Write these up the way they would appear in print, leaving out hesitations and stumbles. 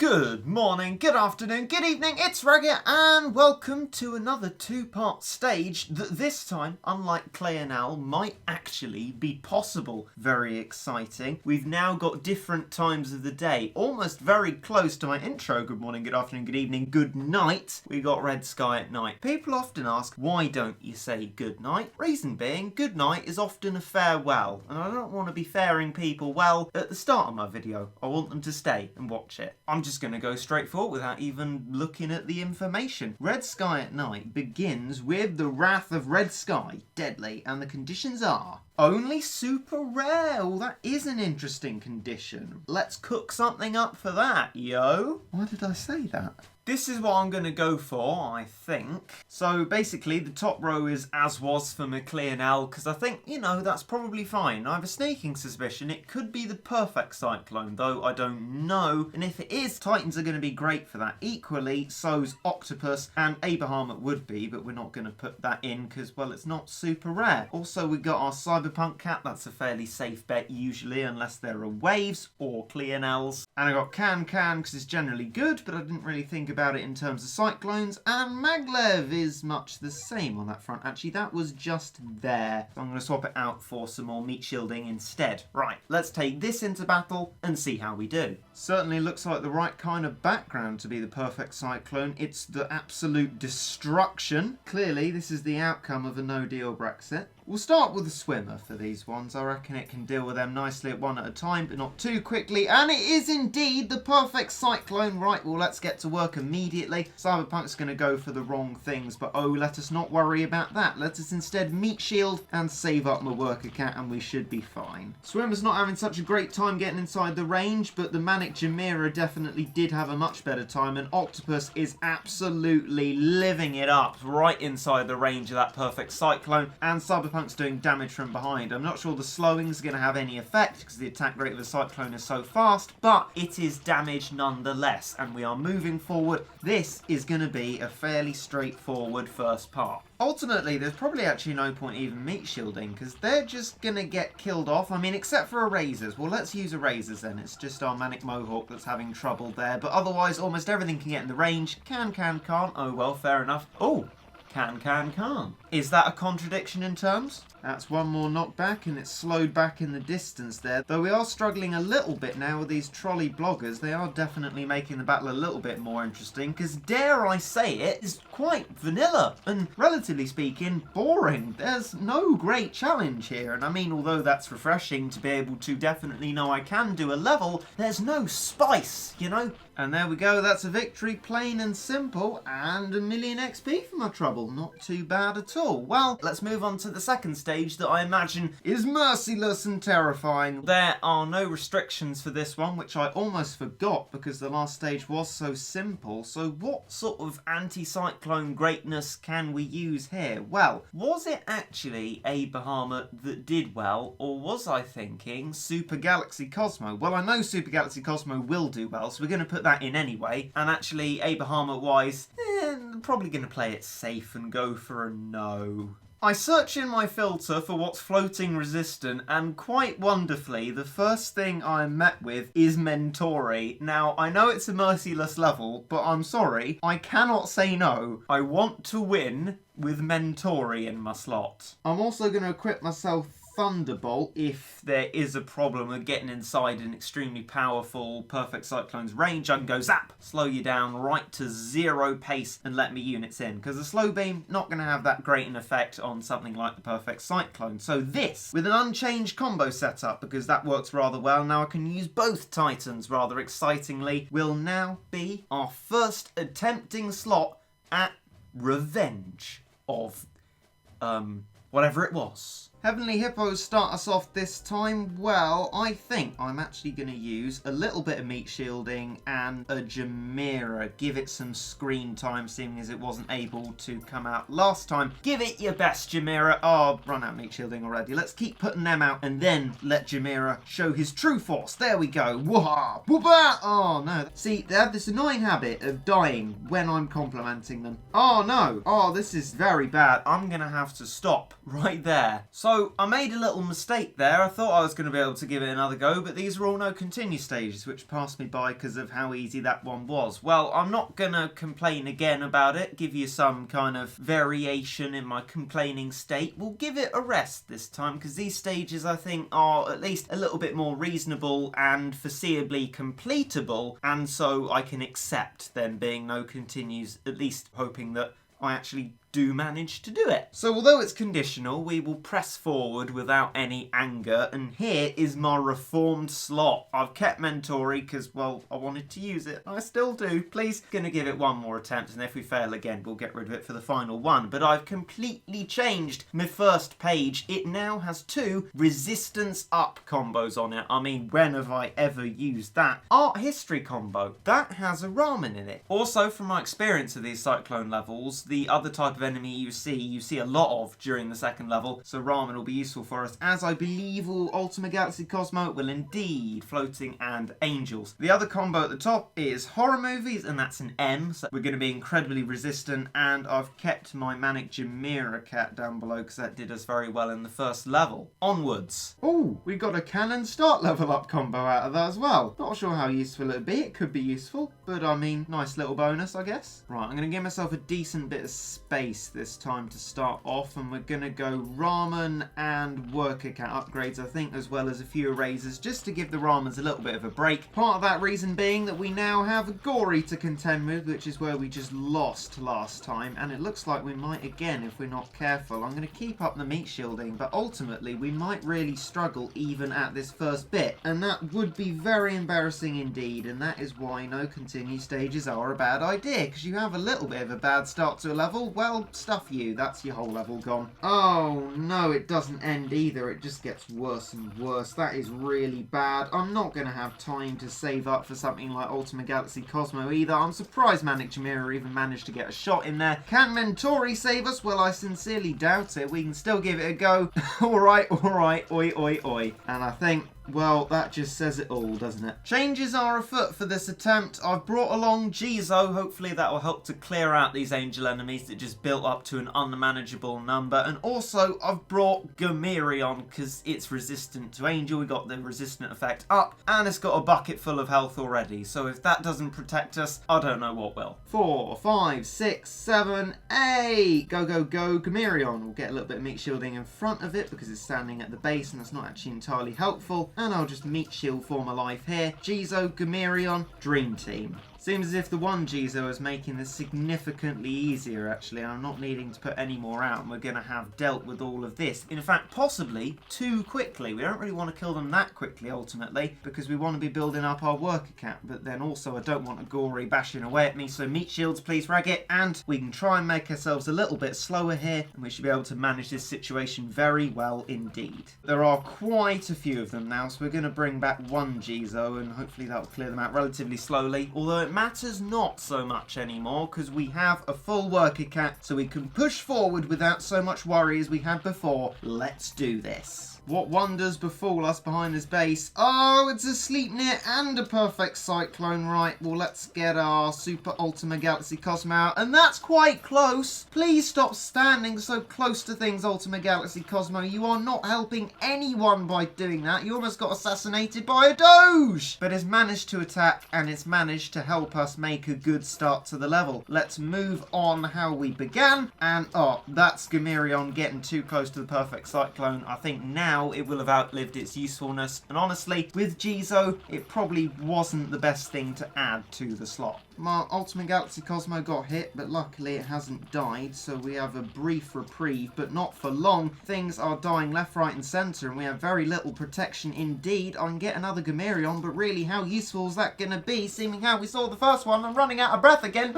Good morning, good afternoon, good evening, it's Regit, and welcome to another two-part stage that this time, unlike Clay and Al, might actually be possible. Very exciting. We've now got different times of the day, almost very close to my intro. Good morning, good afternoon, good evening, good night. We got red sky at night. People often ask, why don't you say good night? Reason being, good night is often a farewell, and I don't want to be faring people well at the start of my video. I want them to stay and watch it. I'm just going to go straight forward without even looking at the information. Red sky at night begins with the wrath of red sky, deadly, and the conditions are only super rare. Well, that is an interesting condition. Let's cook something up for that, yo. Why did I say that? This is what I'm going to go for, I think. So basically, the top row is as was for McLean L, because I think, you know, that's probably fine. I have a sneaking suspicion it could be the perfect Cyclone, though I don't know. And if it is, Titans are going to be great for that. Equally, so's Octopus and Abraham it would be, but we're not going to put that in because, well, it's not super rare. Also, we got our Cyberpunk cat. That's a fairly safe bet usually, unless there are waves or Cleonels. And I got Can because it's generally good, but I didn't really think about it in terms of Cyclones, and Maglev is much the same on that front. Actually, that was just there. So I'm going to swap it out for some more meat shielding instead. Right, let's take this into battle and see how we do. Certainly looks like the right kind of background to be the perfect Cyclone. It's the absolute destruction. Clearly, this is the outcome of a no-deal Brexit. We'll start with a swimmer for these ones. I reckon it can deal with them nicely at one at a time, but not too quickly. And it is indeed the perfect Cyclone. Right, well, let's get to work immediately. Cyberpunk's going to go for the wrong things, but oh, let us not worry about that. Let us instead meat shield and save up my worker cat, and we should be fine. Swimmer's not having such a great time getting inside the range, but the Manic Chimera definitely did have a much better time, and Octopus is absolutely living it up right inside the range of that perfect Cyclone, and Cyberpunk's doing damage from behind. I'm not sure the slowing is going to have any effect because the attack rate of the Cyclone is so fast, but it is damage nonetheless, and we are moving forward. This is going to be a fairly straightforward first part. Ultimately, there's probably actually no point even meat shielding because they're just going to get killed off. I mean, except for erasers. Well, let's use erasers then. It's just our Manic Mohawk that's having trouble there, but otherwise almost everything can get in the range. Can't. Oh, well, fair enough. Oh, can't. Is that a contradiction in terms? That's one more knockback, and it's slowed back in the distance there. Though we are struggling a little bit now with these trolley bloggers. They are definitely making the battle a little bit more interesting, because dare I say it, is quite vanilla and, relatively speaking, boring. There's no great challenge here, and I mean, although that's refreshing to be able to definitely know I can do a level, there's no spice, you know? And there we go, that's a victory, plain and simple, and a million XP for my trouble. Not too bad at all. Well, let's move on to the second stage that I imagine is merciless and terrifying. There are no restrictions for this one, which I almost forgot because the last stage was so simple. So what sort of anti-cyclone greatness can we use here? Well, was it actually a Bahamut that did well, or was I thinking Super Galaxy Cosmo? Well, I know Super Galaxy Cosmo will do well, so we're going to put that in anyway. And actually, a Bahamut-wise, probably going to play it safe and go for a no. I search in my filter for what's floating resistant, and quite wonderfully, the first thing I'm met with is Mentori. Now, I know it's a merciless level, but I'm sorry, I cannot say no. I want to win with Mentori in my slot. I'm also going to equip myself Thunderbolt if there is a problem with getting inside an extremely powerful perfect Cyclone's range. I can go zap, slow you down right to 0 pace and let me units in, because the slow beam not going to have that great an effect on something like the perfect Cyclone. So this, with an unchanged combo setup, because that works rather well, now I can use both Titans rather excitingly, will now be our first attempting slot at Revenge of whatever it was. Heavenly Hippos start us off this time. Well, I think I'm actually going to use a little bit of meat shielding and a Chimera. Give it some screen time, seeing as it wasn't able to come out last time. Give it your best, Chimera. Oh, I've run out of meat shielding already. Let's keep putting them out and then let Chimera show his true force. There we go. Wah! Wah-bah! Oh, no. See, they have this annoying habit of dying when I'm complimenting them. Oh, no. Oh, this is very bad. I'm going to have to stop right there. So So I made a little mistake there. I thought I was going to be able to give it another go, but these are all no continue stages, which passed me by because of how easy that one was. Well, I'm not going to complain again about it, give you some kind of variation in my complaining state. We'll give it a rest this time because these stages I think are at least a little bit more reasonable and foreseeably completable, and so I can accept them being no continues, at least hoping that I actually do manage to do it. So although it's conditional, we will press forward without any anger, and here is my reformed slot. I've kept Mentori because, well, I wanted to use it. I still do. Please, gonna give it one more attempt, and if we fail again, we'll get rid of it for the final one. But I've completely changed my first page. It now has 2 resistance up combos on it. I mean, when have I ever used that? Art history combo. That has a ramen in it. Also, from my experience of these Cyclone levels, the other type of enemy you see a lot of during the second level, so ramen will be useful for us, as I believe all Ultima Galaxy Cosmo will indeed. Floating and angels. The other combo at the top is horror movies, and that's an M, so we're going to be incredibly resistant, and I've kept my Manic Chimera cat down below because that did us very well in the first level. Onwards. Oh, we got a cannon start level up combo out of that as well. Not sure how useful it'd be. It could be useful, but I mean, nice little bonus, I guess. Right, I'm going to give myself a decent bit of space this time to start off, and we're gonna go ramen and worker cat upgrades, I think, as well as a few erasers, just to give the ramens a little bit of a break. Part of that reason being that we now have a gory to contend with, which is where we just lost last time, and it looks like we might again if we're not careful. I'm gonna keep up the meat shielding, but ultimately we might really struggle even at this first bit, and that would be very embarrassing indeed, and that is why no continue stages are a bad idea, because you have a little bit of a bad start to a level, well, stuff you, that's your whole level gone. Oh no, it doesn't end either, it just gets worse and worse. That is really bad. I'm not going to have time to save up for something like Ultima Galaxy Cosmo either. I'm surprised Manic Chimera even managed to get a shot in there. Can Mentori save us? Well, I sincerely doubt it. We can still give it a go. Alright, oi, oi, oi. And I think, well, that just says it all, doesn't it? Changes are afoot for this attempt. I've brought along Jizo. Hopefully that will help to clear out these angel enemies that just built up to an unmanageable number. And also, I've brought Gamerion because it's resistant to angel. We got the resistant effect up, and it's got a bucket full of health already. So if that doesn't protect us, I don't know what will. 4, 5, 6, 7, 8. Go, go, go. Gamerion will get a little bit of meat shielding in front of it because it's standing at the base, and that's not actually entirely helpful. And I'll just meat shield for my life here. Jizo, Gamerion, Dream Team. Seems as if the one Jizo is making this significantly easier, actually. I'm not needing to put any more out, and we're going to have dealt with all of this. In fact, possibly too quickly. We don't really want to kill them that quickly, ultimately, because we want to be building up our worker cat. But then also, I don't want a gory bashing away at me, so meat shields, please, Regit. And we can try and make ourselves a little bit slower here, and we should be able to manage this situation very well indeed. There are quite a few of them now, so we're going to bring back one Jizo, and hopefully that will clear them out relatively slowly. Although it matters not so much anymore because we have a full worker cat, so we can push forward without so much worry as we had before. Let's do this. What wonders befall us behind this base? Oh, it's a sleep knit and a perfect cyclone. Right, well, let's get our Super Ultima Galaxy Cosmo out. And that's quite close. Please stop standing so close to things, Ultima Galaxy Cosmo. You are not helping anyone by doing that. You almost got assassinated by a Doge. But it's managed to attack, and it's managed to help us make a good start to the level. Let's move on how we began. And, oh, that's Gamerion getting too close to the perfect cyclone. I think now it will have outlived its usefulness, and honestly, with Jizo, it probably wasn't the best thing to add to the slot. My Ultima Galaxy Cosmo got hit, but luckily it hasn't died, so we have a brief reprieve, but not for long. Things are dying left, right, and centre, and we have very little protection indeed. I can get another Gamerion, but really, how useful is that going to be, seeming how we saw the first one? I'm running out of breath again.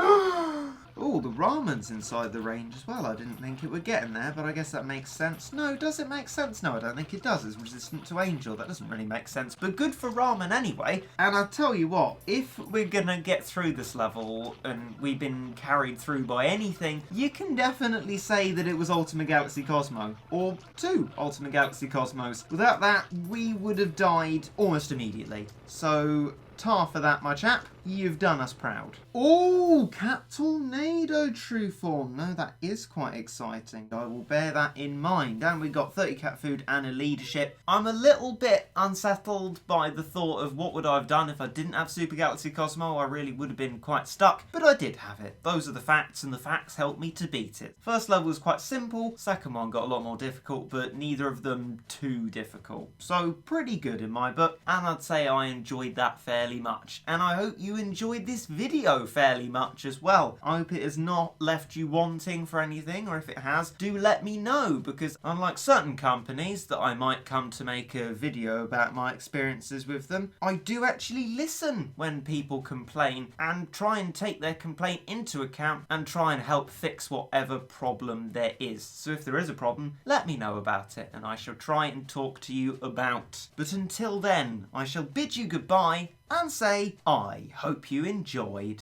Oh, the ramen's inside the range as well. I didn't think it would get in there, but I guess that makes sense. No, does it make sense? No, I don't think it does. It's resistant to angel. That doesn't really make sense, but good for ramen anyway. And I'll tell you what, if we're gonna get through this level and we've been carried through by anything, you can definitely say that it was Ultima Galaxy Cosmo, or 2 Ultima Galaxy Cosmos. Without that, we would have died almost immediately. So Tar for that, my chap. You've done us proud. Oh, Cat Tornado true form. No, that is quite exciting. I will bear that in mind. And we got 30 cat food and a leadership. I'm a little bit unsettled by the thought of what would I have done if I didn't have Super Galaxy Cosmo. I really would have been quite stuck, but I did have it. Those are the facts, and the facts helped me to beat it. First level was quite simple. Second one got a lot more difficult, but neither of them too difficult. So pretty good in my book, and I'd say I enjoyed that fairly much. And I hope you enjoyed this video fairly much as well. I hope it has not left you wanting for anything, or if it has, do let me know, because unlike certain companies that I might come to make a video about my experiences with them, I do actually listen when people complain and try and take their complaint into account and try and help fix whatever problem there is. So if there is a problem, let me know about it and I shall try and talk to you about. But until then, I shall bid you goodbye and say I hope you enjoyed.